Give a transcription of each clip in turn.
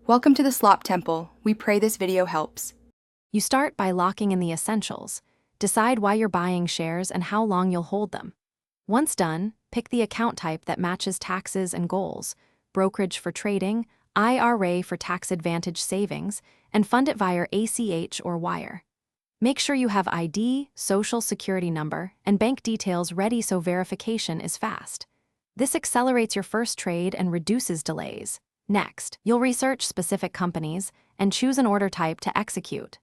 Welcome to the Slop Temple. We pray this video helps. You start by locking in the essentials. Decide why you're buying shares and how long you'll hold them. Once done, pick the account type that matches taxes and goals: brokerage for trading, IRA for tax advantage savings, and fund it via ACH or wire. Make sure you have ID, social security number, and bank details ready so verification is fast. This accelerates your first trade and reduces delays. Next, you'll research specific companies and choose an order type to execute.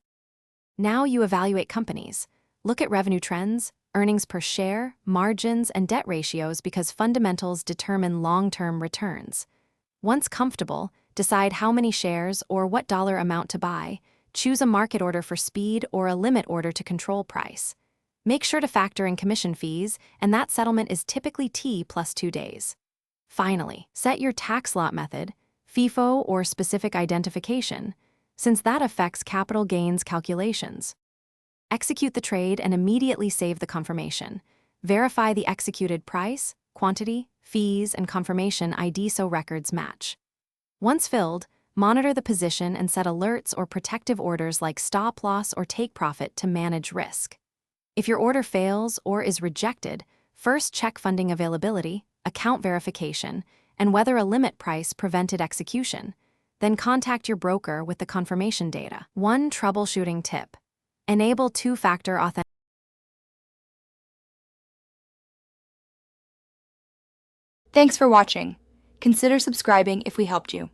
Now you evaluate companies. Look at revenue trends, earnings per share, margins, and debt ratios because fundamentals determine long-term returns. Once comfortable, decide how many shares or what dollar amount to buy. Choose a market order for speed or a limit order to control price. Make sure to factor in commission fees, and that settlement is typically T plus 2 days. Finally, set your tax lot method, FIFO or specific identification, since that affects capital gains calculations. Execute the trade and immediately save the confirmation. Verify the executed price, quantity, fees, and confirmation ID so records match. Once filled, monitor the position and set alerts or protective orders like stop loss or take profit to manage risk. If your order fails or is rejected, first check funding availability, account verification, and whether a limit price prevented execution. Then contact your broker with the confirmation data. One troubleshooting tip: enable two-factor authentication. Thanks for watching. Consider subscribing if we helped you.